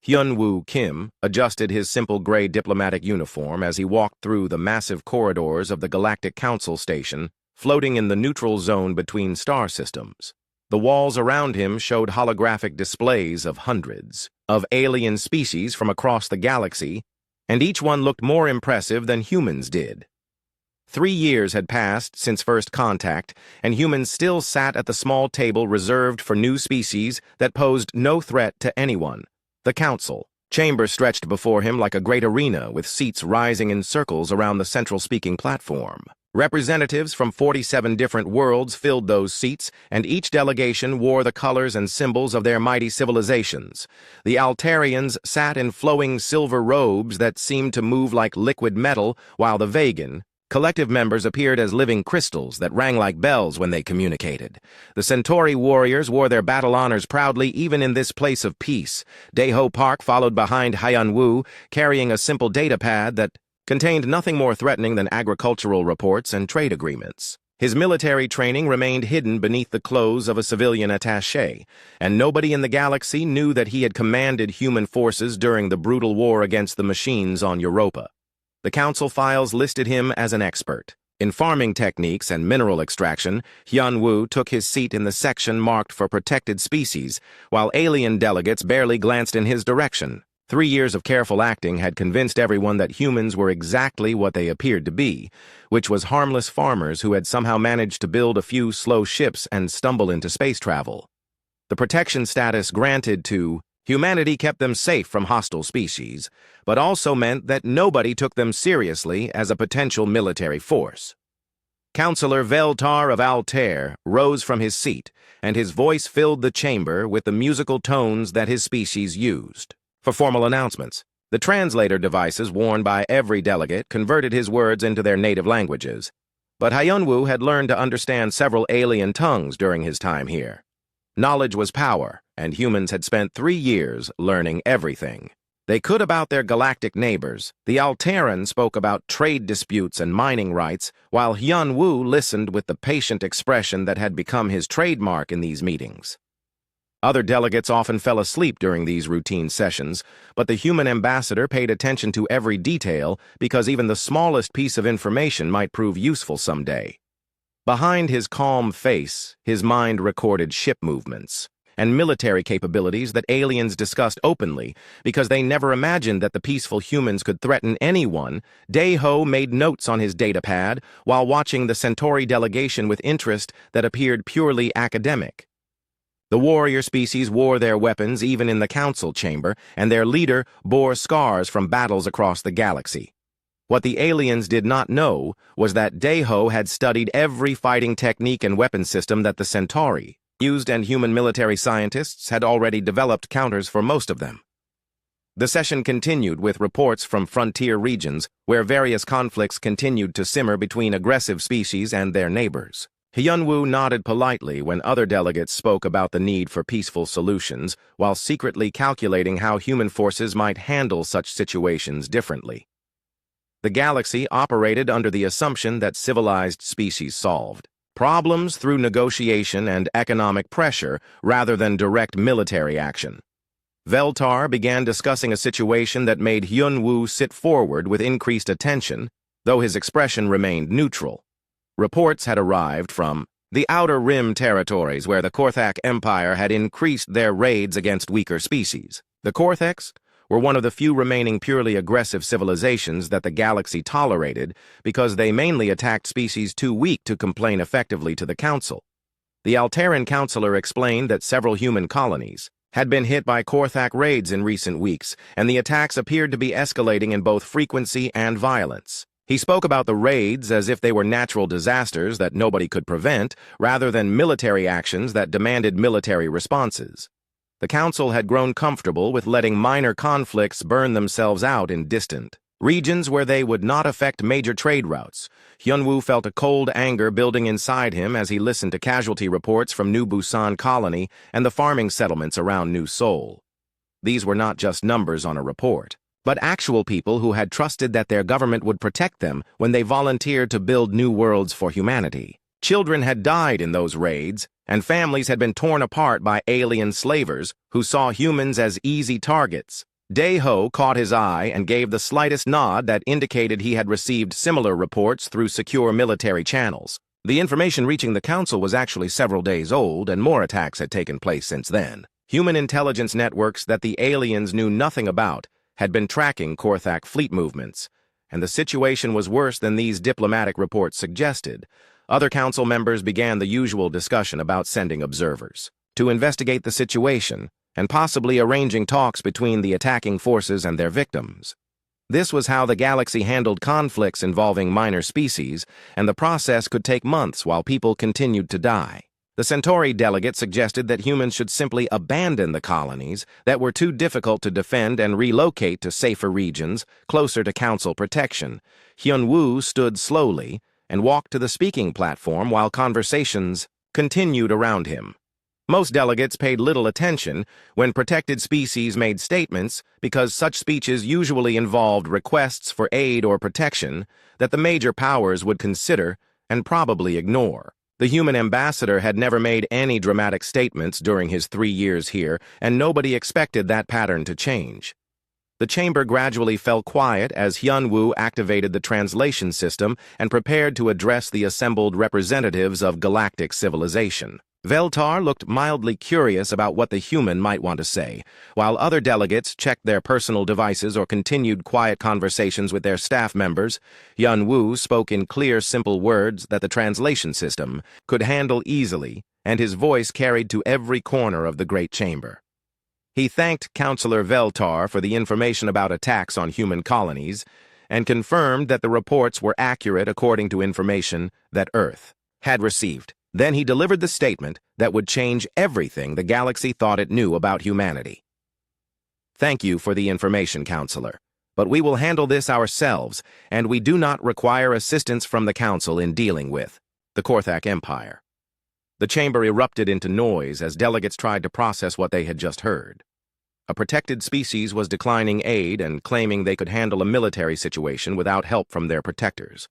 Hyun-woo Kim adjusted his simple gray diplomatic uniform as he walked through the massive corridors of the Galactic Council station, floating in the neutral zone between star systems. The walls around him showed holographic displays of hundreds of alien species from across the galaxy, and each one looked more impressive than humans did. 3 years had passed since first contact, and humans still sat at the small table reserved for new species that posed no threat to anyone. The council chamber stretched before him like a great arena with seats rising in circles around the central speaking platform. Representatives from 47 different worlds filled those seats, and each delegation wore the colors and symbols of their mighty civilizations. The Altarians sat in flowing silver robes that seemed to move like liquid metal, while the Vegan collective members appeared as living crystals that rang like bells when they communicated. The Centauri warriors wore their battle honors proudly even in this place of peace. Daeho Park followed behind Hyun-woo, carrying a simple data pad that contained nothing more threatening than agricultural reports and trade agreements. His military training remained hidden beneath the clothes of a civilian attaché, and nobody in the galaxy knew that he had commanded human forces during the brutal war against the machines on Europa. The council files listed him as an expert. In farming techniques and mineral extraction, Hyun-woo took his seat in the section marked for protected species, while alien delegates barely glanced in his direction. 3 years of careful acting had convinced everyone that humans were exactly what they appeared to be, which was harmless farmers who had somehow managed to build a few slow ships and stumble into space travel. The protection status granted to humanity kept them safe from hostile species, but also meant that nobody took them seriously as a potential military force. Councillor Veltar of Altair rose from his seat, and his voice filled the chamber with the musical tones that his species used. For formal announcements, the translator devices worn by every delegate converted his words into their native languages, but Hyun-woo had learned to understand several alien tongues during his time here. Knowledge was power, and humans had spent 3 years learning everything. They could about their galactic neighbors. The Altaran spoke about trade disputes and mining rights, while Hyun-woo listened with the patient expression that had become his trademark in these meetings. Other delegates often fell asleep during these routine sessions, but the human ambassador paid attention to every detail because even the smallest piece of information might prove useful someday. Behind his calm face, his mind recorded ship movements and military capabilities that aliens discussed openly because they never imagined that the peaceful humans could threaten anyone. Daeho made notes on his datapad while watching the Centauri delegation with interest that appeared purely academic. The warrior species wore their weapons even in the council chamber, and their leader bore scars from battles across the galaxy. What the aliens did not know was that Daeho had studied every fighting technique and weapon system that the Centauri used, and human military scientists had already developed counters for most of them. The session continued with reports from frontier regions where various conflicts continued to simmer between aggressive species and their neighbors. Hyun-woo nodded politely when other delegates spoke about the need for peaceful solutions, while secretly calculating how human forces might handle such situations differently. The galaxy operated under the assumption that civilized species solved problems through negotiation and economic pressure rather than direct military action. Veltar began discussing a situation that made Hyun-woo sit forward with increased attention, though his expression remained neutral. Reports had arrived from the Outer Rim territories where the Korthak Empire had increased their raids against weaker species. The Korthaks were one of the few remaining purely aggressive civilizations that the galaxy tolerated because they mainly attacked species too weak to complain effectively to the Council. The Altaran counselor explained that several human colonies had been hit by Korthak raids in recent weeks, and the attacks appeared to be escalating in both frequency and violence. He spoke about the raids as if they were natural disasters that nobody could prevent, rather than military actions that demanded military responses. The Council had grown comfortable with letting minor conflicts burn themselves out in distant regions where they would not affect major trade routes. Hyun-woo felt a cold anger building inside him as he listened to casualty reports from New Busan Colony and the farming settlements around New Seoul. These were not just numbers on a report, but actual people who had trusted that their government would protect them when they volunteered to build new worlds for humanity. Children had died in those raids, and families had been torn apart by alien slavers who saw humans as easy targets. Dae-ho caught his eye and gave the slightest nod that indicated he had received similar reports through secure military channels. The information reaching the Council was actually several days old, and more attacks had taken place since then. Human intelligence networks that the aliens knew nothing about had been tracking Korthak fleet movements, and the situation was worse than these diplomatic reports suggested. Other Council members began the usual discussion about sending observers to investigate the situation and possibly arranging talks between the attacking forces and their victims. This was how the galaxy handled conflicts involving minor species, and the process could take months while people continued to die. The Centauri delegate suggested that humans should simply abandon the colonies that were too difficult to defend and relocate to safer regions closer to Council protection. Hyun-woo stood slowly and walked to the speaking platform while conversations continued around him. Most delegates paid little attention when protected species made statements because such speeches usually involved requests for aid or protection that the major powers would consider and probably ignore. The human ambassador had never made any dramatic statements during his 3 years here, and nobody expected that pattern to change. The chamber gradually fell quiet as Hyun-woo activated the translation system and prepared to address the assembled representatives of galactic civilization. Veltar looked mildly curious about what the human might want to say, while other delegates checked their personal devices or continued quiet conversations with their staff members. Hyun-woo spoke in clear, simple words that the translation system could handle easily, and his voice carried to every corner of the great chamber. He thanked Counselor Veltar for the information about attacks on human colonies and confirmed that the reports were accurate according to information that Earth had received. Then he delivered the statement that would change everything the galaxy thought it knew about humanity. "Thank you for the information, Counselor, but we will handle this ourselves, and we do not require assistance from the Council in dealing with the Korthak Empire." The chamber erupted into noise as delegates tried to process what they had just heard. A protected species was declining aid and claiming they could handle a military situation without help from their protectors.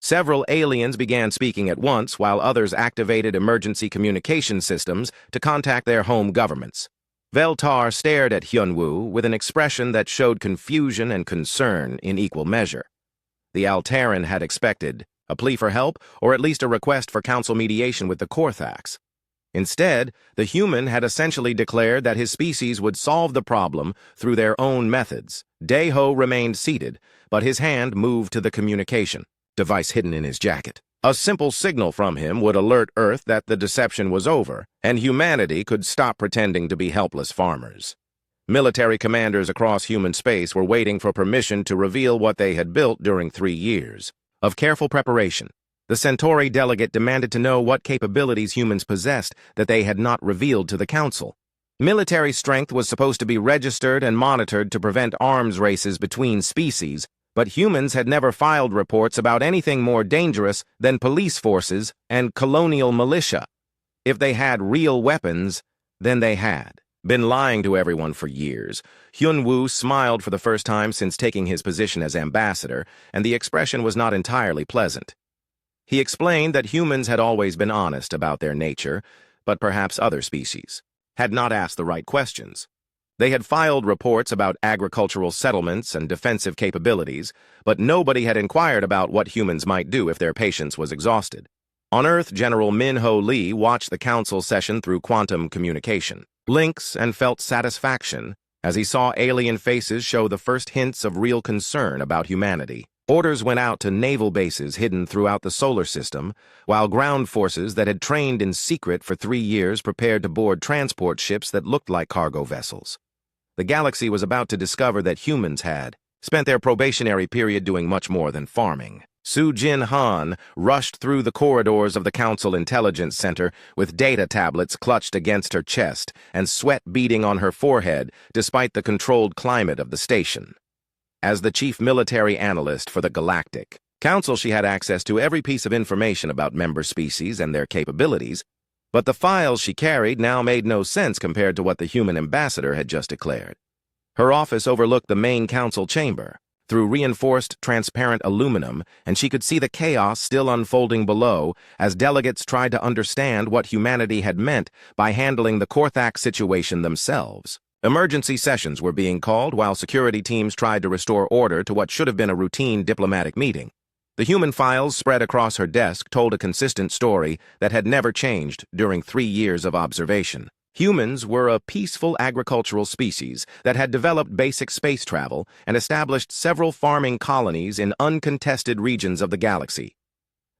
Several aliens began speaking at once, while others activated emergency communication systems to contact their home governments. Veltar stared at Hyun-woo with an expression that showed confusion and concern in equal measure. The Alteran had expected a plea for help, or at least a request for council mediation with the Korthaks. Instead, the human had essentially declared that his species would solve the problem through their own methods. Dae-ho remained seated, but his hand moved to the communication device hidden in his jacket. A simple signal from him would alert Earth that the deception was over, and humanity could stop pretending to be helpless farmers. Military commanders across human space were waiting for permission to reveal what they had built during 3 years of careful preparation. The Centauri delegate demanded to know what capabilities humans possessed that they had not revealed to the Council. Military strength was supposed to be registered and monitored to prevent arms races between species, but humans had never filed reports about anything more dangerous than police forces and colonial militia. If they had real weapons, then they had been lying to everyone for years. Hyun-woo smiled for the first time since taking his position as ambassador, and the expression was not entirely pleasant. He explained that humans had always been honest about their nature, but perhaps other species had not asked the right questions. They had filed reports about agricultural settlements and defensive capabilities, but nobody had inquired about what humans might do if their patience was exhausted. On Earth, General Min-ho Lee watched the council session through quantum communication links and felt satisfaction as he saw alien faces show the first hints of real concern about humanity. Orders went out to naval bases hidden throughout the solar system, while ground forces that had trained in secret for 3 years prepared to board transport ships that looked like cargo vessels. The galaxy was about to discover that humans had spent their probationary period doing much more than farming. Soo-jin Han rushed through the corridors of the Council Intelligence Center with data tablets clutched against her chest and sweat beading on her forehead despite the controlled climate of the station. As the chief military analyst for the Galactic Council, she had access to every piece of information about member species and their capabilities, but the files she carried now made no sense compared to what the human ambassador had just declared. Her office overlooked the main council chamber through reinforced transparent aluminum, and she could see the chaos still unfolding below as delegates tried to understand what humanity had meant by handling the Korthak situation themselves. Emergency sessions were being called while security teams tried to restore order to what should have been a routine diplomatic meeting. The human files spread across her desk told a consistent story that had never changed during 3 years of observation. Humans were a peaceful agricultural species that had developed basic space travel and established several farming colonies in uncontested regions of the galaxy.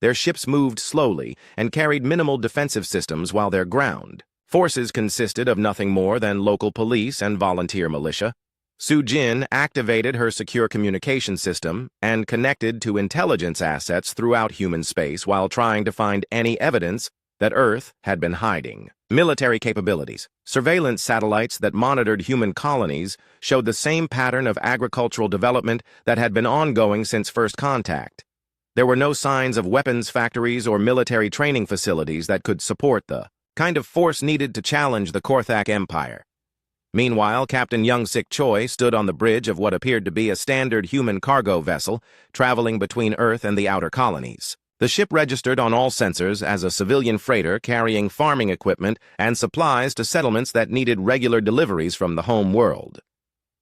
Their ships moved slowly and carried minimal defensive systems while their ground forces consisted of nothing more than local police and volunteer militia. Su Jin activated her secure communication system and connected to intelligence assets throughout human space while trying to find any evidence that Earth had been hiding. Military capabilities. Surveillance satellites that monitored human colonies showed the same pattern of agricultural development that had been ongoing since first contact. There were no signs of weapons factories or military training facilities that could support the kind of force needed to challenge the Korthak Empire. Meanwhile, Captain Young-Sik Choi stood on the bridge of what appeared to be a standard human cargo vessel traveling between Earth and the outer colonies. The ship registered on all sensors as a civilian freighter carrying farming equipment and supplies to settlements that needed regular deliveries from the home world.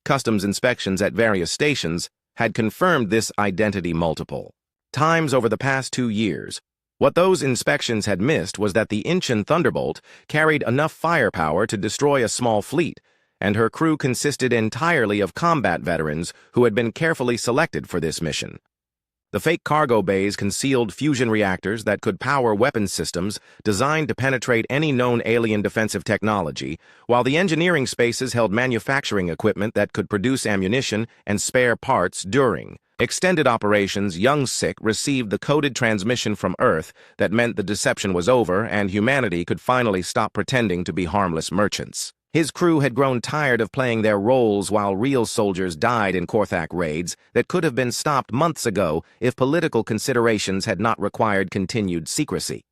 Customs inspections at various stations had confirmed this identity multiple times over the past 2 years. What those inspections had missed was that the Incheon Thunderbolt carried enough firepower to destroy a small fleet, and her crew consisted entirely of combat veterans who had been carefully selected for this mission. The fake cargo bays concealed fusion reactors that could power weapons systems designed to penetrate any known alien defensive technology, while the engineering spaces held manufacturing equipment that could produce ammunition and spare parts during extended operations. Young-Sik received the coded transmission from Earth that meant the deception was over and humanity could finally stop pretending to be harmless merchants. His crew had grown tired of playing their roles while real soldiers died in Korthak raids that could have been stopped months ago if political considerations had not required continued secrecy.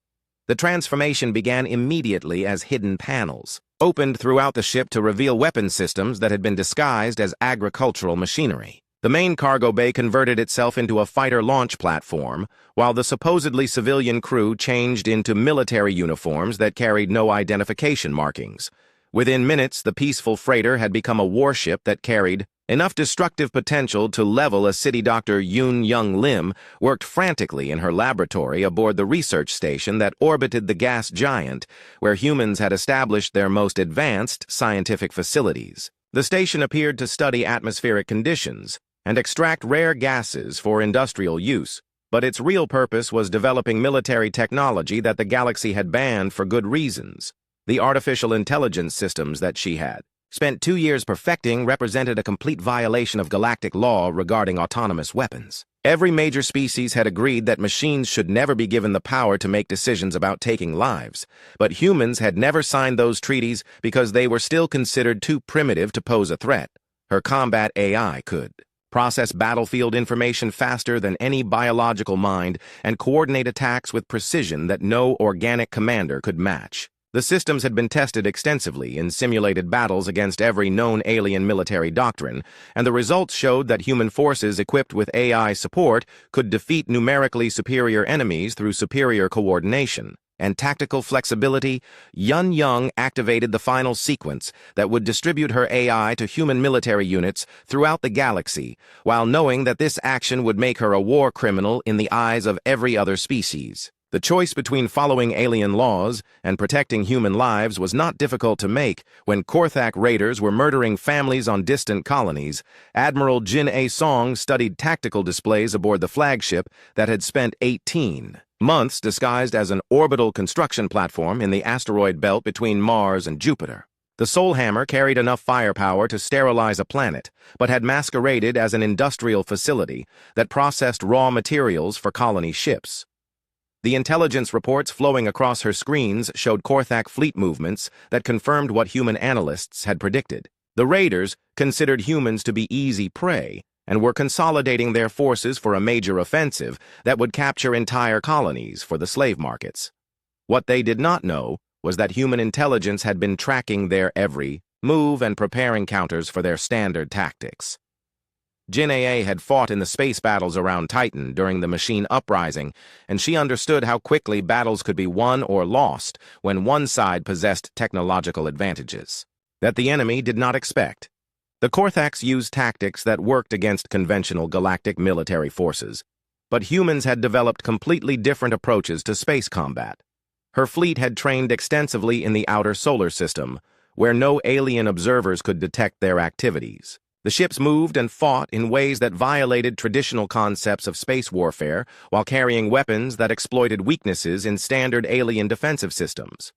The transformation began immediately as hidden panels opened throughout the ship to reveal weapon systems that had been disguised as agricultural machinery. The main cargo bay converted itself into a fighter launch platform, while the supposedly civilian crew changed into military uniforms that carried no identification markings. Within minutes, the peaceful freighter had become a warship that carried enough destructive potential to level a city. Dr. Yoon Young Lim worked frantically in her laboratory aboard the research station that orbited the gas giant, where humans had established their most advanced scientific facilities. The station appeared to study atmospheric conditions and extract rare gases for industrial use, but its real purpose was developing military technology that the galaxy had banned for good reasons. The artificial intelligence systems that she had spent 2 years perfecting represented a complete violation of galactic law regarding autonomous weapons. Every major species had agreed that machines should never be given the power to make decisions about taking lives, but humans had never signed those treaties because they were still considered too primitive to pose a threat. Her combat AI could process battlefield information faster than any biological mind and coordinate attacks with precision that no organic commander could match. The systems had been tested extensively in simulated battles against every known alien military doctrine, and the results showed that human forces equipped with AI support could defeat numerically superior enemies through superior coordination and tactical flexibility. Yun Young activated the final sequence that would distribute her AI to human military units throughout the galaxy, while knowing that this action would make her a war criminal in the eyes of every other species. The choice between following alien laws and protecting human lives was not difficult to make when Korthak raiders were murdering families on distant colonies. Admiral Jin A. Song studied tactical displays aboard the flagship that had spent 18 months disguised as an orbital construction platform in the asteroid belt between Mars and Jupiter. The Soul Hammer carried enough firepower to sterilize a planet, but had masqueraded as an industrial facility that processed raw materials for colony ships. The intelligence reports flowing across her screens showed Korthak fleet movements that confirmed what human analysts had predicted. The raiders considered humans to be easy prey and were consolidating their forces for a major offensive that would capture entire colonies for the slave markets. What they did not know was that human intelligence had been tracking their every move and preparing counters for their standard tactics. Jin A had fought in the space battles around Titan during the machine uprising, and she understood how quickly battles could be won or lost when one side possessed technological advantages. that the enemy did not expect. The Korthax used tactics that worked against conventional galactic military forces, but humans had developed completely different approaches to space combat. Her fleet had trained extensively in the outer solar system, where no alien observers could detect their activities. The ships moved and fought in ways that violated traditional concepts of space warfare while carrying weapons that exploited weaknesses in standard alien defensive systems.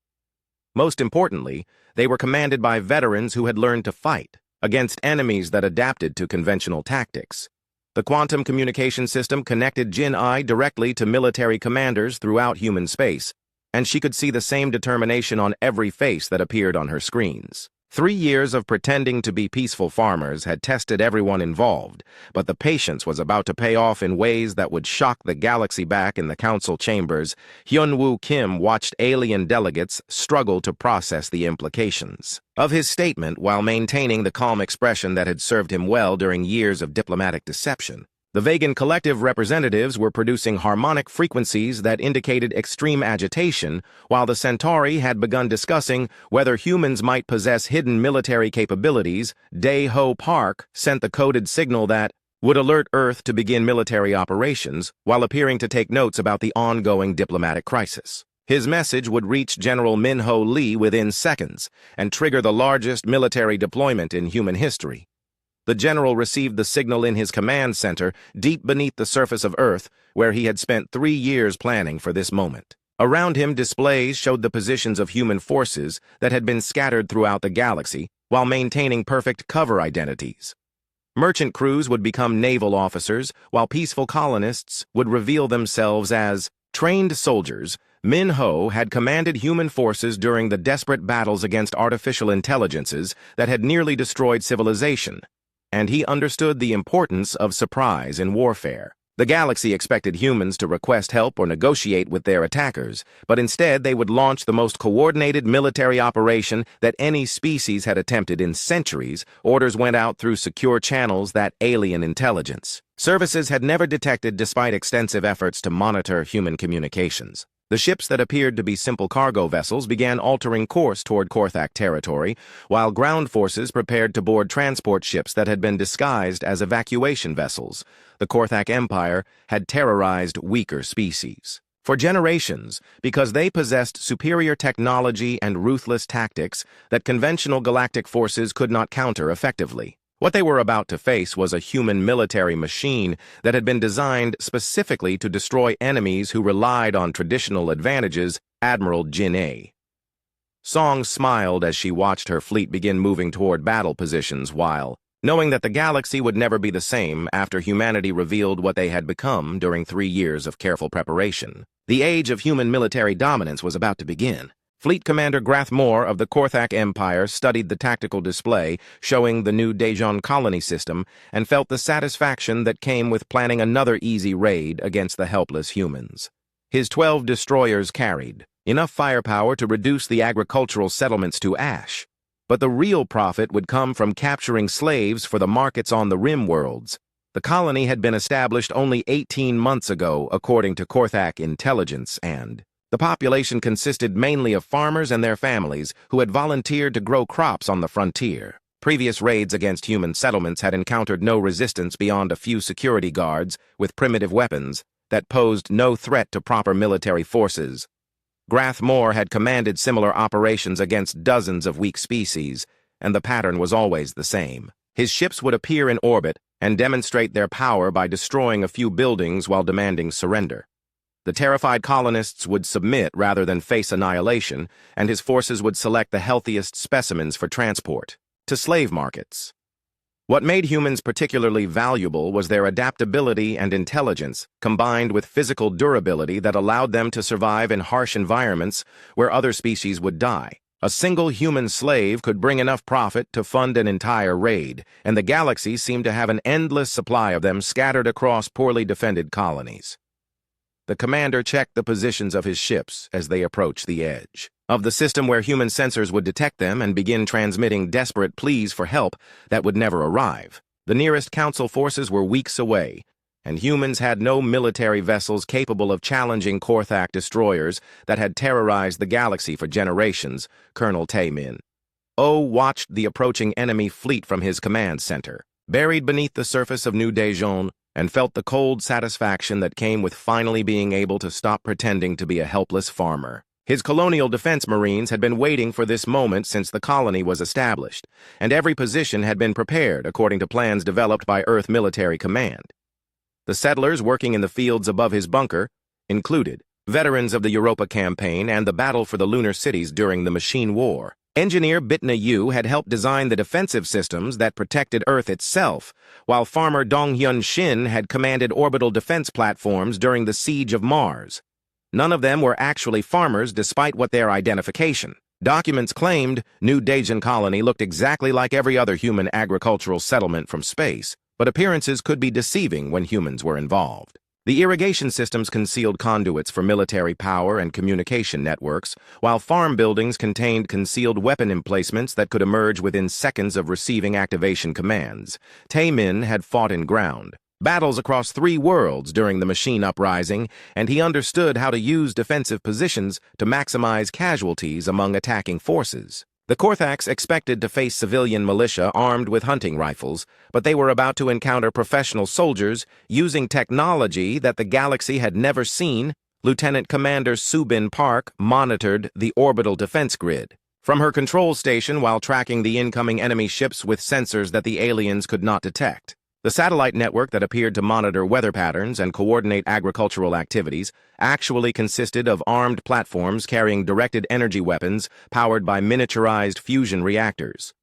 Most importantly, they were commanded by veterans who had learned to fight against enemies that adapted to conventional tactics. The quantum communication system connected Jin-I directly to military commanders throughout human space, and she could see the same determination on every face that appeared on her screens. 3 years of pretending to be peaceful farmers had tested everyone involved, but the patience was about to pay off in ways that would shock the galaxy. Back in the council chambers, Hyun-Woo Kim watched alien delegates struggle to process the implications of his statement while maintaining the calm expression that had served him well during years of diplomatic deception. The Vegan collective representatives were producing harmonic frequencies that indicated extreme agitation, while the Centauri had begun discussing whether humans might possess hidden military capabilities. Dae-Ho Park sent the coded signal that would alert Earth to begin military operations, while appearing to take notes about the ongoing diplomatic crisis. His message would reach General Min-Ho Lee within seconds and trigger the largest military deployment in human history. The general received the signal in his command center deep beneath the surface of Earth, where he had spent 3 years planning for this moment. Around him, displays showed the positions of human forces that had been scattered throughout the galaxy while maintaining perfect cover identities. Merchant crews would become naval officers, while peaceful colonists would reveal themselves as trained soldiers. Min-Ho had commanded human forces during the desperate battles against artificial intelligences that had nearly destroyed civilization, and he understood the importance of surprise in warfare. The galaxy expected humans to request help or negotiate with their attackers, but instead they would launch the most coordinated military operation that any species had attempted in centuries. Orders went out through secure channels that alien intelligence services had never detected, despite extensive efforts to monitor human communications. The ships that appeared to be simple cargo vessels began altering course toward Korthak territory, while ground forces prepared to board transport ships that had been disguised as evacuation vessels. The Korthak Empire had terrorized weaker species for generations because they possessed superior technology and ruthless tactics that conventional galactic forces could not counter effectively. What they were about to face was a human military machine that had been designed specifically to destroy enemies who relied on traditional advantages. Admiral Jin-A Song smiled as she watched her fleet begin moving toward battle positions, while knowing that the galaxy would never be the same after humanity revealed what they had become during 3 years of careful preparation. The age of human military dominance was about to begin. Fleet Commander Grath Moore of the Korthak Empire studied the tactical display showing the new Daejeon colony system and felt the satisfaction that came with planning another easy raid against the helpless humans. His 12 destroyers carried enough firepower to reduce the agricultural settlements to ash, but the real profit would come from capturing slaves for the markets on the rim worlds. The colony had been established only 18 months ago, according to Korthak intelligence, and the population consisted mainly of farmers and their families who had volunteered to grow crops on the frontier. Previous raids against human settlements had encountered no resistance beyond a few security guards with primitive weapons that posed no threat to proper military forces. Grath Moore had commanded similar operations against dozens of weak species, and the pattern was always the same. His ships would appear in orbit and demonstrate their power by destroying a few buildings while demanding surrender. The terrified colonists would submit rather than face annihilation, and his forces would select the healthiest specimens for transport to slave markets. What made humans particularly valuable was their adaptability and intelligence, combined with physical durability that allowed them to survive in harsh environments where other species would die. A single human slave could bring enough profit to fund an entire raid, and the galaxy seemed to have an endless supply of them scattered across poorly defended colonies. The commander checked the positions of his ships as they approached the edge of the system where human sensors would detect them and begin transmitting desperate pleas for help that would never arrive. The nearest council forces were weeks away, and humans had no military vessels capable of challenging Korthak destroyers that had terrorized the galaxy for generations. Colonel Tae-min O watched the approaching enemy fleet from his command center, buried beneath the surface of New Dijon, and felt the cold satisfaction that came with finally being able to stop pretending to be a helpless farmer. His colonial defense marines had been waiting for this moment since the colony was established, and every position had been prepared according to plans developed by Earth Military Command. The settlers working in the fields above his bunker included veterans of the Europa campaign and the battle for the lunar cities during the Machine War. Engineer Bitna Yu had helped design the defensive systems that protected Earth itself, while farmer Donghyun Shin had commanded orbital defense platforms during the siege of Mars. None of them were actually farmers despite what their identification. Documents claimed New Daejeon colony looked exactly like every other human agricultural settlement from space, but appearances could be deceiving when humans were involved. The irrigation systems concealed conduits for military power and communication networks, while farm buildings contained concealed weapon emplacements that could emerge within seconds of receiving activation commands. Taemin had fought in ground battles across 3 worlds during the machine uprising, and he understood how to use defensive positions to maximize casualties among attacking forces. The Korthaks expected to face civilian militia armed with hunting rifles, but they were about to encounter professional soldiers using technology that the galaxy had never seen. Lieutenant Commander Subin Park monitored the orbital defense grid from her control station while tracking the incoming enemy ships with sensors that the aliens could not detect. The satellite network that appeared to monitor weather patterns and coordinate agricultural activities actually consisted of armed platforms carrying directed energy weapons powered by miniaturized fusion reactors.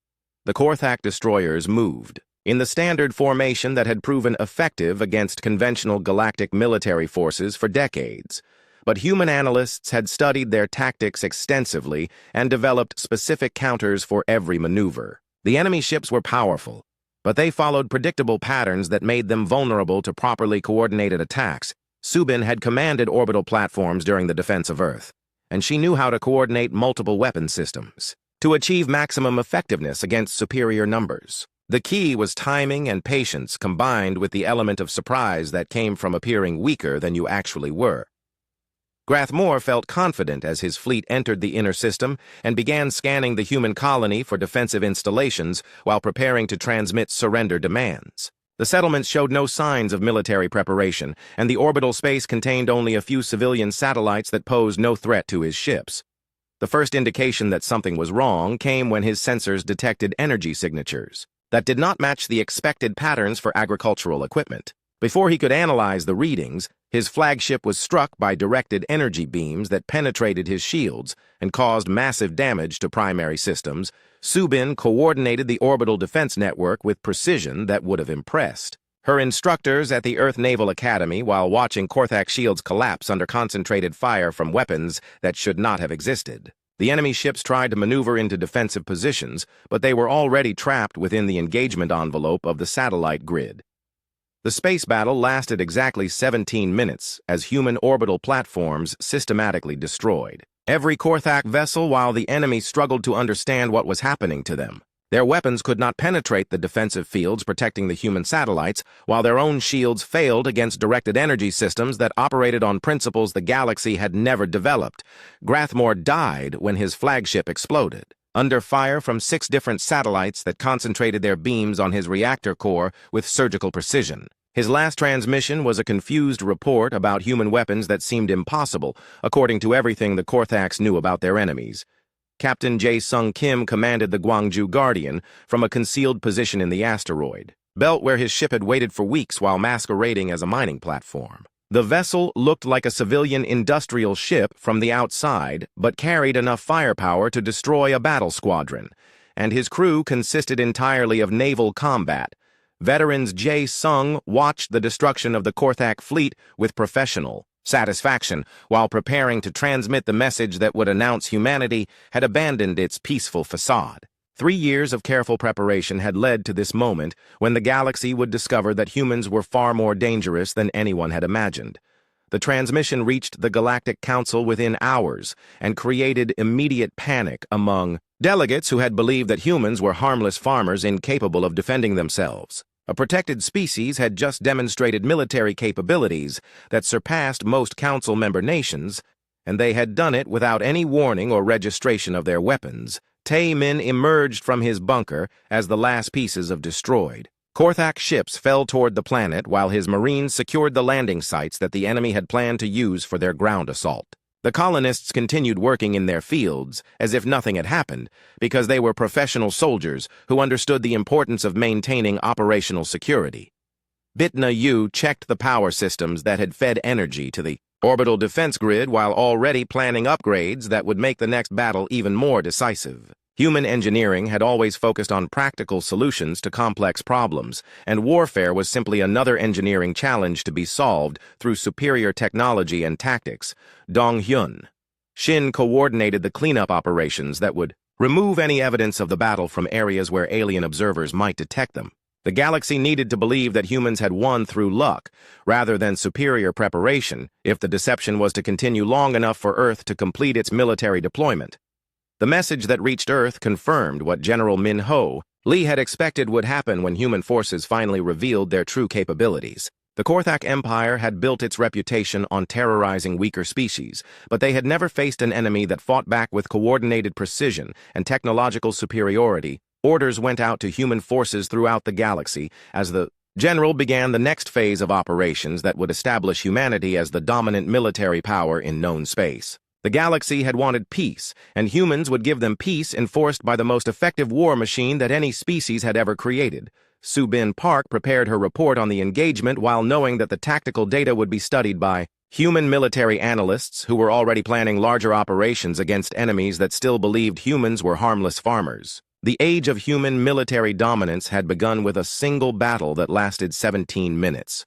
The Korthak destroyers moved in the standard formation that had proven effective against conventional galactic military forces for decades. But human analysts had studied their tactics extensively and developed specific counters for every maneuver. The enemy ships were powerful, but they followed predictable patterns that made them vulnerable to properly coordinated attacks. Subin had commanded orbital platforms during the defense of Earth, and she knew how to coordinate multiple weapon systems to achieve maximum effectiveness against superior numbers. The key was timing and patience combined with the element of surprise that came from appearing weaker than you actually were. Grathmore felt confident as his fleet entered the inner system and began scanning the human colony for defensive installations while preparing to transmit surrender demands. The settlements showed no signs of military preparation, and the orbital space contained only a few civilian satellites that posed no threat to his ships. The first indication that something was wrong came when his sensors detected energy signatures that did not match the expected patterns for agricultural equipment. Before he could analyze the readings, his flagship was struck by directed energy beams that penetrated his shields and caused massive damage to primary systems. Subin coordinated the orbital defense network with precision that would have impressed her instructors at the Earth Naval Academy while watching Korthak shields collapse under concentrated fire from weapons that should not have existed. The enemy ships tried to maneuver into defensive positions, but they were already trapped within the engagement envelope of the satellite grid. The space battle lasted exactly 17 minutes as human orbital platforms systematically destroyed every Korthak vessel while the enemy struggled to understand what was happening to them. Their weapons could not penetrate the defensive fields protecting the human satellites, while their own shields failed against directed energy systems that operated on principles the galaxy had never developed. Grathmore died when his flagship exploded, under fire from 6 different satellites that concentrated their beams on his reactor core with surgical precision. His last transmission was a confused report about human weapons that seemed impossible, according to everything the Korthaks knew about their enemies. Captain Jae-Sung Kim commanded the Gwangju Guardian from a concealed position in the asteroid belt where his ship had waited for weeks while masquerading as a mining platform. The vessel looked like a civilian industrial ship from the outside, but carried enough firepower to destroy a battle squadron, and his crew consisted entirely of naval combat. Veterans Jae-Sung watched the destruction of the Korthak fleet with professional satisfaction while preparing to transmit the message that would announce humanity had abandoned its peaceful facade. 3 years of careful preparation had led to this moment when the galaxy would discover that humans were far more dangerous than anyone had imagined. The transmission reached the Galactic Council within hours and created immediate panic among delegates who had believed that humans were harmless farmers incapable of defending themselves. A protected species had just demonstrated military capabilities that surpassed most council member nations, and they had done it without any warning or registration of their weapons. Tae-min emerged from his bunker as the last pieces of destroyed Korthak ships fell toward the planet while his marines secured the landing sites that the enemy had planned to use for their ground assault. The colonists continued working in their fields as if nothing had happened because they were professional soldiers who understood the importance of maintaining operational security. Bitna Yu checked the power systems that had fed energy to the orbital defense grid while already planning upgrades that would make the next battle even more decisive. Human engineering had always focused on practical solutions to complex problems, and warfare was simply another engineering challenge to be solved through superior technology and tactics. Dong-hyun. Shin coordinated the cleanup operations that would remove any evidence of the battle from areas where alien observers might detect them. The galaxy needed to believe that humans had won through luck, rather than superior preparation, if the deception was to continue long enough for Earth to complete its military deployment. The message that reached Earth confirmed what General Min-ho Lee had expected would happen when human forces finally revealed their true capabilities. The Korthak Empire had built its reputation on terrorizing weaker species, but they had never faced an enemy that fought back with coordinated precision and technological superiority. Orders went out to human forces throughout the galaxy as the general began the next phase of operations that would establish humanity as the dominant military power in known space. The galaxy had wanted peace, and humans would give them peace enforced by the most effective war machine that any species had ever created. Subin Park prepared her report on the engagement while knowing that the tactical data would be studied by human military analysts who were already planning larger operations against enemies that still believed humans were harmless farmers. The age of human military dominance had begun with a single battle that lasted 17 minutes.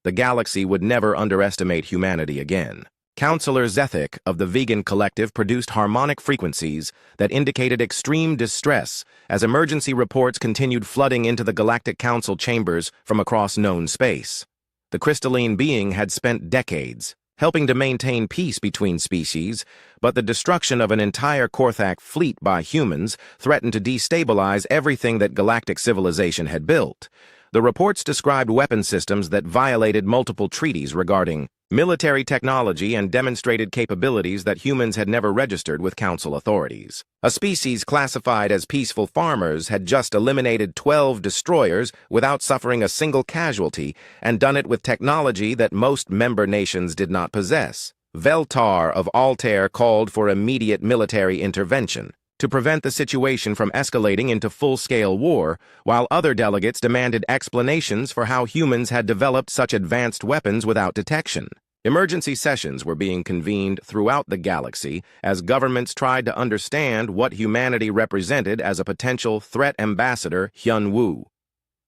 The galaxy would never underestimate humanity again. Counselor Zethik of the Vegan Collective produced harmonic frequencies that indicated extreme distress as emergency reports continued flooding into the Galactic Council chambers from across known space. The crystalline being had spent decades helping to maintain peace between species, but the destruction of an entire Korthak fleet by humans threatened to destabilize everything that galactic civilization had built. The reports described weapon systems that violated multiple treaties regarding military technology and demonstrated capabilities that humans had never registered with council authorities. A species classified as peaceful farmers had just eliminated 12 destroyers without suffering a single casualty and done it with technology that most member nations did not possess. Veltar of Altair called for immediate military intervention to prevent the situation from escalating into full-scale war, while other delegates demanded explanations for how humans had developed such advanced weapons without detection. Emergency sessions were being convened throughout the galaxy as governments tried to understand what humanity represented as a potential threat. Ambassador Hyun-woo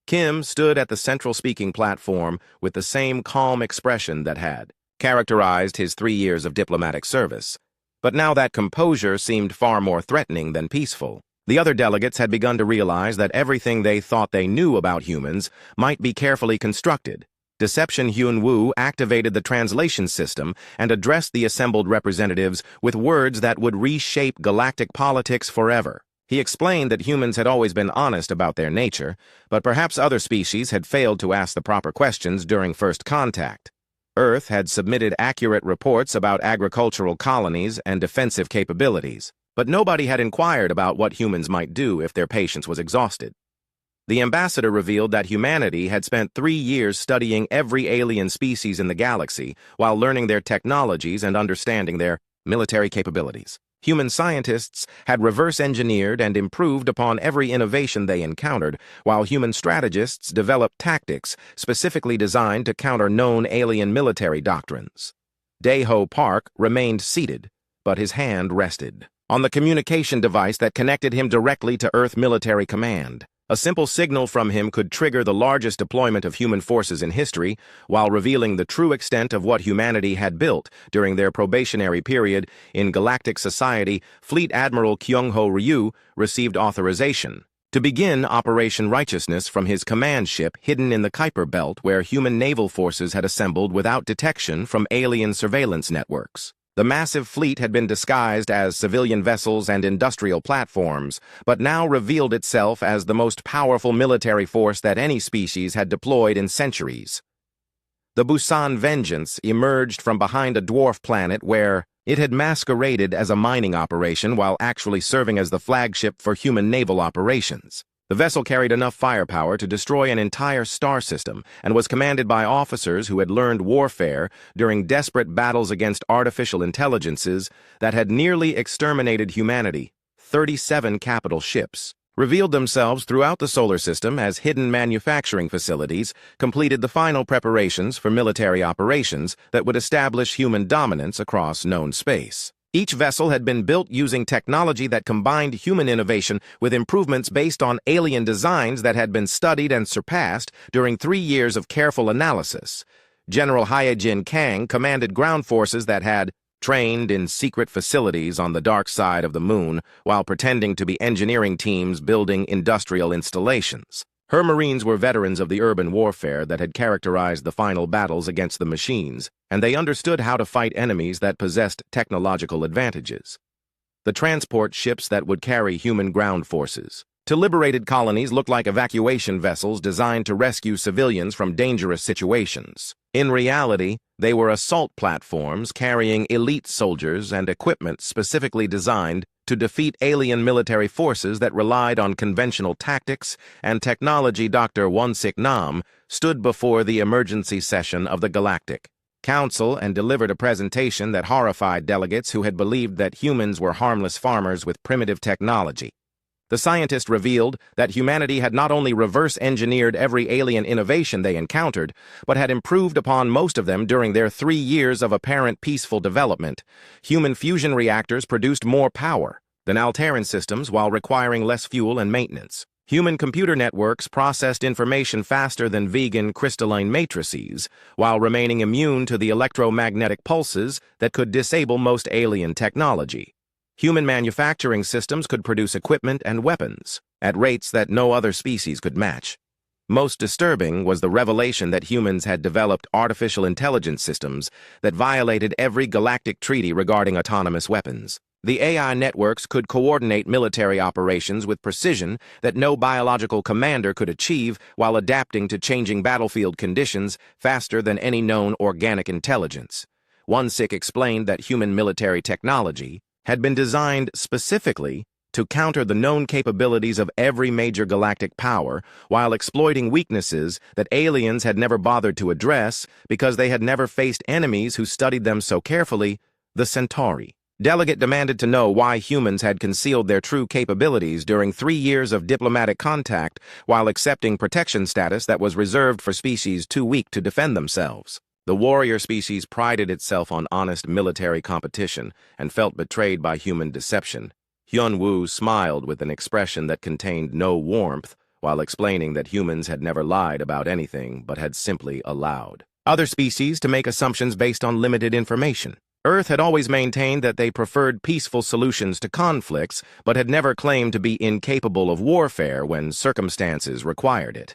Kim stood at the central speaking platform with the same calm expression that had characterized his 3 years of diplomatic service. But now that composure seemed far more threatening than peaceful. The other delegates had begun to realize that everything they thought they knew about humans might be carefully constructed. Deception Hyun-woo activated the translation system and addressed the assembled representatives with words that would reshape galactic politics forever. He explained that humans had always been honest about their nature, but perhaps other species had failed to ask the proper questions during first contact. Earth had submitted accurate reports about agricultural colonies and defensive capabilities, but nobody had inquired about what humans might do if their patience was exhausted. The ambassador revealed that humanity had spent 3 years studying every alien species in the galaxy while learning their technologies and understanding their military capabilities. Human scientists had reverse-engineered and improved upon every innovation they encountered, while human strategists developed tactics specifically designed to counter known alien military doctrines. Daeho Park remained seated, but his hand rested on the communication device that connected him directly to Earth Military Command. A simple signal from him could trigger the largest deployment of human forces in history, while revealing the true extent of what humanity had built during their probationary period in galactic society. Fleet Admiral Kyung-ho Ryu received authorization to begin Operation Righteousness from his command ship hidden in the Kuiper Belt, where human naval forces had assembled without detection from alien surveillance networks. The massive fleet had been disguised as civilian vessels and industrial platforms, but now revealed itself as the most powerful military force that any species had deployed in centuries. The Busan Vengeance emerged from behind a dwarf planet where It had masqueraded as a mining operation while actually serving as the flagship for human naval operations. The vessel carried enough firepower to destroy an entire star system and was commanded by officers who had learned warfare during desperate battles against artificial intelligences that had nearly exterminated humanity. 37 capital ships revealed themselves throughout the solar system as hidden manufacturing facilities, completed the final preparations for military operations that would establish human dominance across known space. Each vessel had been built using technology that combined human innovation with improvements based on alien designs that had been studied and surpassed during 3 years of careful analysis. General Hyejin Kang commanded ground forces that had trained in secret facilities on the dark side of the moon while pretending to be engineering teams building industrial installations. Her Marines were veterans of the urban warfare that had characterized the final battles against the machines, and they understood how to fight enemies that possessed technological advantages. The transport ships that would carry human ground forces to liberated colonies looked like evacuation vessels designed to rescue civilians from dangerous situations. In reality, they were assault platforms carrying elite soldiers and equipment specifically designed to defeat alien military forces that relied on conventional tactics and technology. Dr. Won-Sik Nam stood before the emergency session of the Galactic Council and delivered a presentation that horrified delegates who had believed that humans were harmless farmers with primitive technology. The scientist revealed that humanity had not only reverse-engineered every alien innovation they encountered, but had improved upon most of them during their 3 years of apparent peaceful development. Human fusion reactors produced more power than Alteran systems while requiring less fuel and maintenance. Human computer networks processed information faster than vegan crystalline matrices, while remaining immune to the electromagnetic pulses that could disable most alien technology. Human manufacturing systems could produce equipment and weapons at rates that no other species could match. Most disturbing was the revelation that humans had developed artificial intelligence systems that violated every galactic treaty regarding autonomous weapons. The AI networks could coordinate military operations with precision that no biological commander could achieve while adapting to changing battlefield conditions faster than any known organic intelligence. Won-Sik explained that human military technology had been designed specifically to counter the known capabilities of every major galactic power while exploiting weaknesses that aliens had never bothered to address because they had never faced enemies who studied them so carefully, the Centauri. Delegate demanded to know why humans had concealed their true capabilities during 3 years of diplomatic contact while accepting protection status that was reserved for species too weak to defend themselves. The warrior species prided itself on honest military competition and felt betrayed by human deception. Hyun-Woo smiled with an expression that contained no warmth while explaining that humans had never lied about anything but had simply allowed other species to make assumptions based on limited information. Earth had always maintained that they preferred peaceful solutions to conflicts, but had never claimed to be incapable of warfare when circumstances required it.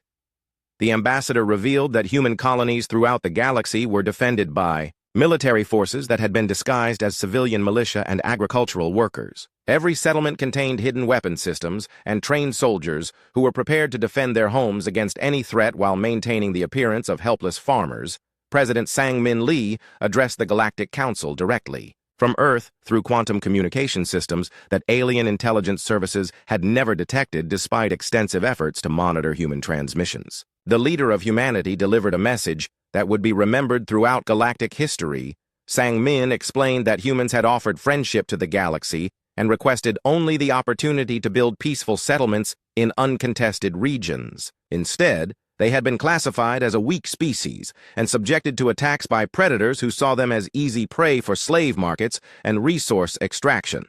The ambassador revealed that human colonies throughout the galaxy were defended by military forces that had been disguised as civilian militia and agricultural workers. Every settlement contained hidden weapon systems and trained soldiers who were prepared to defend their homes against any threat while maintaining the appearance of helpless farmers. President Sang-Min Lee addressed the Galactic Council directly from Earth through quantum communication systems that alien intelligence services had never detected despite extensive efforts to monitor human transmissions. The leader of humanity delivered a message that would be remembered throughout galactic history. Sang-Min explained that humans had offered friendship to the galaxy and requested only the opportunity to build peaceful settlements in uncontested regions. Instead, they had been classified as a weak species and subjected to attacks by predators who saw them as easy prey for slave markets and resource extraction.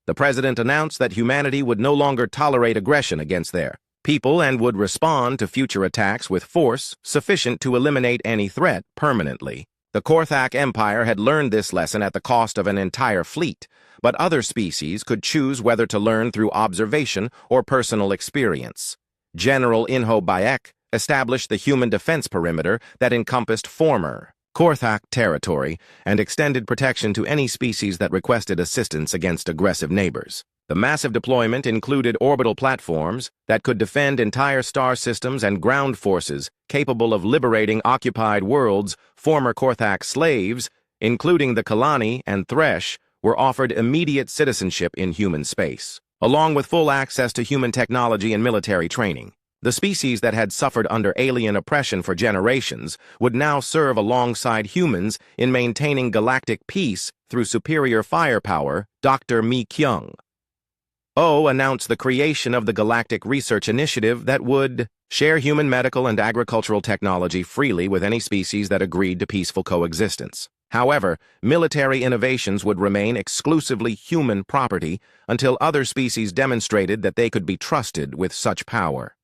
The president announced that humanity would no longer tolerate aggression against their people and would respond to future attacks with force sufficient to eliminate any threat permanently. The Korthak Empire had learned this lesson at the cost of an entire fleet, but other species could choose whether to learn through observation or personal experience. General Inho Bayek established the human defense perimeter that encompassed former Korthak territory and extended protection to any species that requested assistance against aggressive neighbors. The massive deployment included orbital platforms that could defend entire star systems and ground forces capable of liberating occupied worlds, former Korthak slaves, including the Kalani and Thresh, were offered immediate citizenship in human space, along with full access to human technology and military training. The species that had suffered under alien oppression for generations would now serve alongside humans in maintaining galactic peace through superior firepower. Dr. Mi Kyung announced the creation of the Galactic Research Initiative that would share human medical and agricultural technology freely with any species that agreed to peaceful coexistence. However, military innovations would remain exclusively human property until other species demonstrated that they could be trusted with such power.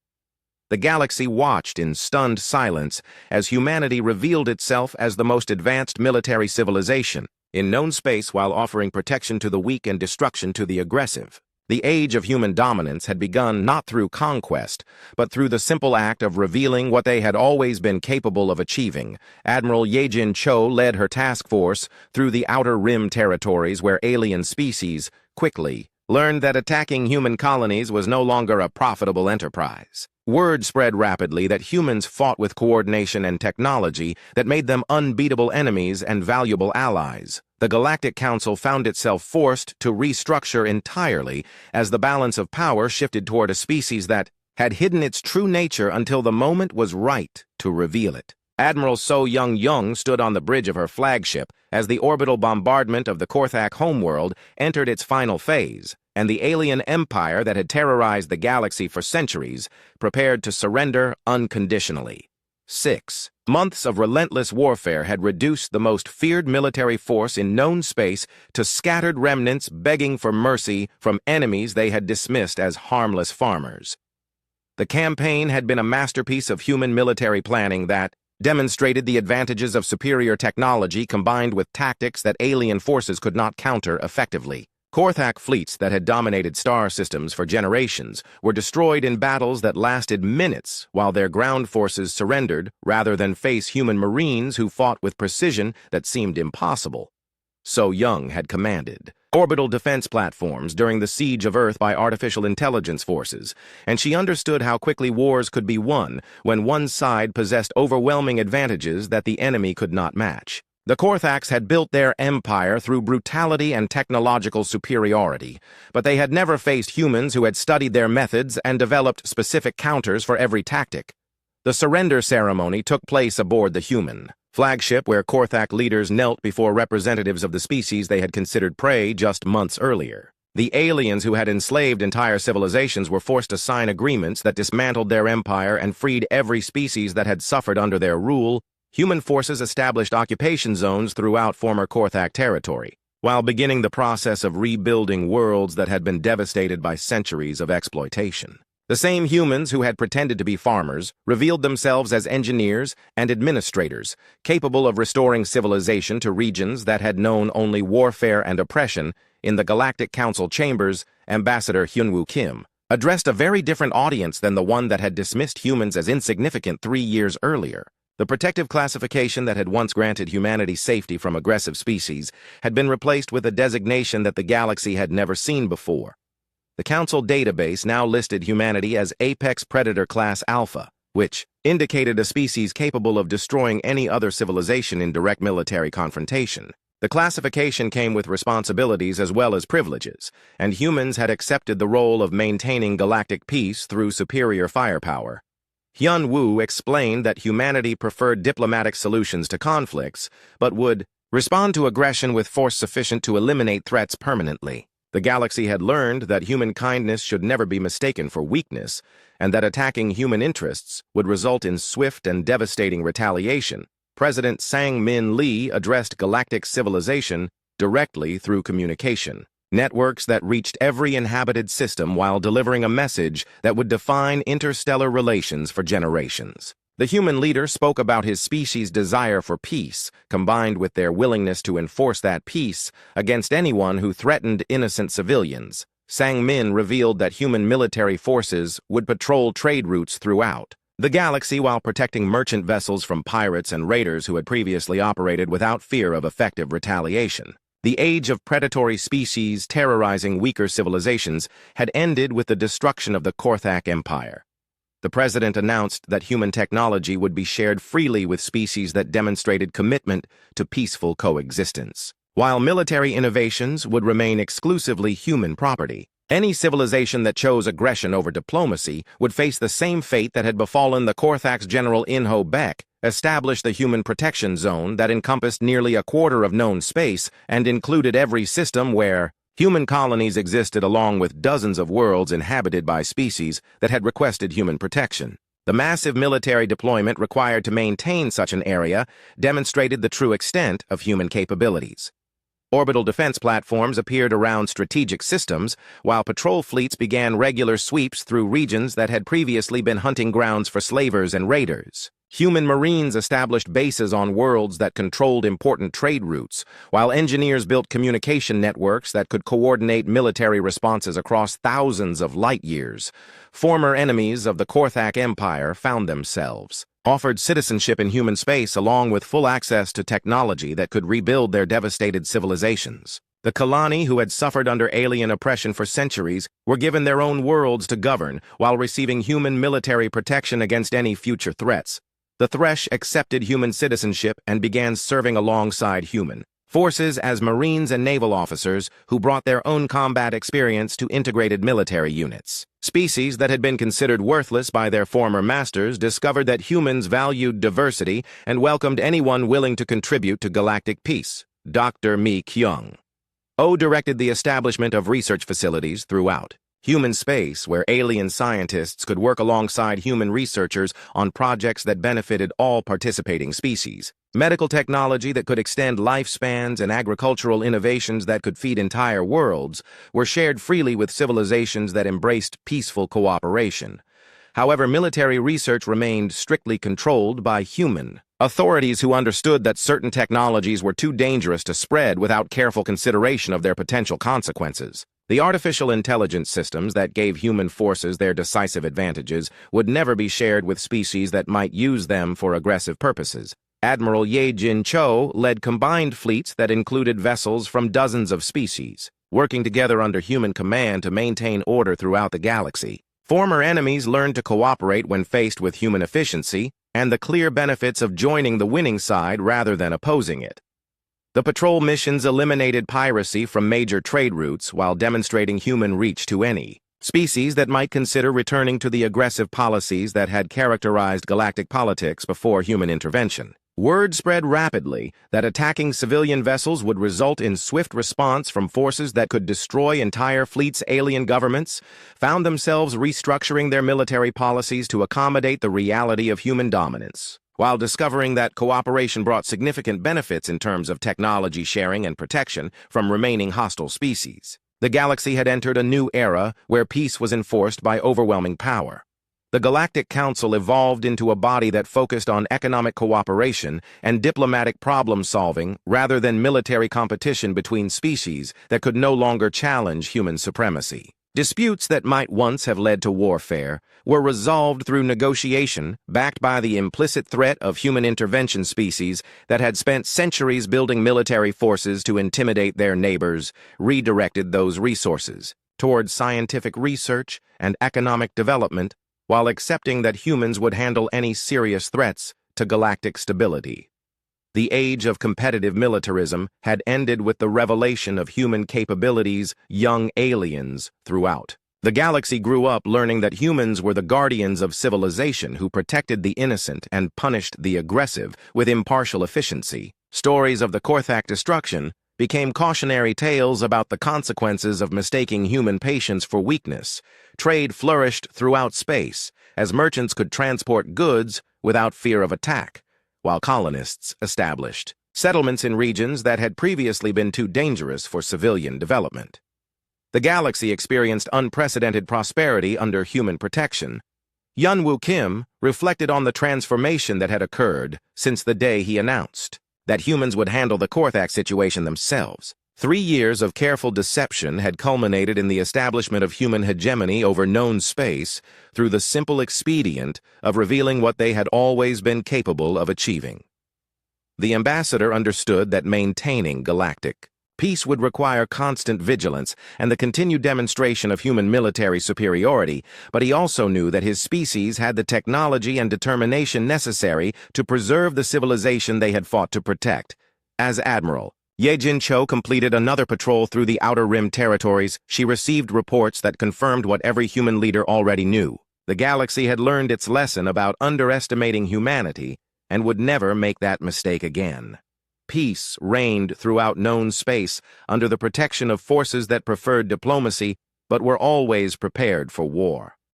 The galaxy watched in stunned silence as humanity revealed itself as the most advanced military civilization in known space while offering protection to the weak and destruction to the aggressive. The age of human dominance had begun not through conquest, but through the simple act of revealing what they had always been capable of achieving. Admiral Yejin Cho led her task force through the Outer Rim territories where alien species quickly learned that attacking human colonies was no longer a profitable enterprise. Word spread rapidly that humans fought with coordination and technology that made them unbeatable enemies and valuable allies. The Galactic Council found itself forced to restructure entirely as the balance of power shifted toward a species that had hidden its true nature until the moment was right to reveal it. Admiral So Young stood on the bridge of her flagship as the orbital bombardment of the Korthak homeworld entered its final phase, and the alien empire that had terrorized the galaxy for centuries prepared to surrender unconditionally. 6 months of relentless warfare had reduced the most feared military force in known space to scattered remnants begging for mercy from enemies they had dismissed as harmless farmers. The campaign had been a masterpiece of human military planning that demonstrated the advantages of superior technology combined with tactics that alien forces could not counter effectively. Korthak fleets that had dominated star systems for generations were destroyed in battles that lasted minutes while their ground forces surrendered rather than face human marines who fought with precision that seemed impossible. So Young had commanded orbital defense platforms during the siege of Earth by artificial intelligence forces, and she understood how quickly wars could be won when one side possessed overwhelming advantages that the enemy could not match. The Korthaks had built their empire through brutality and technological superiority, but they had never faced humans who had studied their methods and developed specific counters for every tactic. The surrender ceremony took place aboard the human flagship where Korthak leaders knelt before representatives of the species they had considered prey just months earlier. The aliens who had enslaved entire civilizations were forced to sign agreements that dismantled their empire and freed every species that had suffered under their rule. Human forces established occupation zones throughout former Korthak territory, while beginning the process of rebuilding worlds that had been devastated by centuries of exploitation. The same humans who had pretended to be farmers revealed themselves as engineers and administrators, capable of restoring civilization to regions that had known only warfare and oppression. In the Galactic Council chambers, Ambassador Hyunwoo Kim addressed a very different audience than the one that had dismissed humans as insignificant 3 years earlier. The protective classification that had once granted humanity safety from aggressive species had been replaced with a designation that the galaxy had never seen before. The Council database now listed humanity as Apex Predator Class Alpha, which indicated a species capable of destroying any other civilization in direct military confrontation. The classification came with responsibilities as well as privileges, and humans had accepted the role of maintaining galactic peace through superior firepower. Hyun Woo explained that humanity preferred diplomatic solutions to conflicts, but would respond to aggression with force sufficient to eliminate threats permanently. The galaxy had learned that human kindness should never be mistaken for weakness, and that attacking human interests would result in swift and devastating retaliation. President Sang-Min Lee addressed galactic civilization directly through communication. Networks that reached every inhabited system while delivering a message that would define interstellar relations for generations. The human leader spoke about his species' desire for peace, combined with their willingness to enforce that peace against anyone who threatened innocent civilians. Sang-Min revealed that human military forces would patrol trade routes throughout the galaxy while protecting merchant vessels from pirates and raiders who had previously operated without fear of effective retaliation. The age of predatory species terrorizing weaker civilizations had ended with the destruction of the Korthak Empire. the president announced that human technology would be shared freely with species that demonstrated commitment to peaceful coexistence, while military innovations would remain exclusively human property. Any civilization that chose aggression over diplomacy would face the same fate that had befallen the Korthax General Inho Beck, established the Human Protection Zone that encompassed nearly a quarter of known space and included every system where human colonies existed along with dozens of worlds inhabited by species that had requested human protection. The massive military deployment required to maintain such an area demonstrated the true extent of human capabilities. Orbital defense platforms appeared around strategic systems, while patrol fleets began regular sweeps through regions that had previously been hunting grounds for slavers and raiders. Human marines established bases on worlds that controlled important trade routes, while engineers built communication networks that could coordinate military responses across thousands of light years. Former enemies of the Korthak Empire found themselves offered citizenship in human space along with full access to technology that could rebuild their devastated civilizations. The Kalani, who had suffered under alien oppression for centuries, were given their own worlds to govern while receiving human military protection against any future threats. The Thresh accepted human citizenship and began serving alongside human forces as Marines and naval officers who brought their own combat experience to integrated military units. Species that had been considered worthless by their former masters discovered that humans valued diversity and welcomed anyone willing to contribute to galactic peace. Dr. Mi Kyung O directed the establishment of research facilities throughout human space where alien scientists could work alongside human researchers on projects that benefited all participating species. Medical technology that could extend lifespans and agricultural innovations that could feed entire worlds were shared freely with civilizations that embraced peaceful cooperation. However, military research remained strictly controlled by human authorities who understood that certain technologies were too dangerous to spread without careful consideration of their potential consequences. The artificial intelligence systems that gave human forces their decisive advantages would never be shared with species that might use them for aggressive purposes. Admiral Ye Jin Cho led combined fleets that included vessels from dozens of species, working together under human command to maintain order throughout the galaxy. Former enemies learned to cooperate when faced with human efficiency and the clear benefits of joining the winning side rather than opposing it. The patrol missions eliminated piracy from major trade routes while demonstrating human reach to any species that might consider returning to the aggressive policies that had characterized galactic politics before human intervention. Word spread rapidly that attacking civilian vessels would result in swift response from forces that could destroy entire fleets. Alien governments found themselves restructuring their military policies to accommodate the reality of human dominance. While discovering that cooperation brought significant benefits in terms of technology sharing and protection from remaining hostile species, the galaxy had entered a new era where peace was enforced by overwhelming power. The Galactic Council evolved into a body that focused on economic cooperation and diplomatic problem-solving rather than military competition between species that could no longer challenge human supremacy. Disputes that might once have led to warfare were resolved through negotiation, backed by the implicit threat of human intervention. Species that had spent centuries building military forces to intimidate their neighbors redirected those resources towards scientific research and economic development while accepting that humans would handle any serious threats to galactic stability. The age of competitive militarism had ended with the revelation of human capabilities. Young aliens throughout the galaxy grew up learning that humans were the guardians of civilization who protected the innocent and punished the aggressive with impartial efficiency. Stories of the Korthak destruction became cautionary tales about the consequences of mistaking human patience for weakness. Trade flourished throughout space, as merchants could transport goods without fear of attack, while colonists established settlements in regions that had previously been too dangerous for civilian development. The galaxy experienced unprecedented prosperity under human protection. Yun Woo Kim reflected on the transformation that had occurred since the day he announced that humans would handle the Korthak situation themselves. 3 years of careful deception had culminated in the establishment of human hegemony over known space through the simple expedient of revealing what they had always been capable of achieving. The ambassador understood that maintaining galactic Peace would require constant vigilance and the continued demonstration of human military superiority, but he also knew that his species had the technology and determination necessary to preserve the civilization they had fought to protect. As Admiral, Ye Jin-cho completed another patrol through the Outer Rim territories. She received reports that confirmed what every human leader already knew. The galaxy had learned its lesson about underestimating humanity and would never make that mistake again. Peace reigned throughout known space under the protection of forces that preferred diplomacy but were always prepared for war.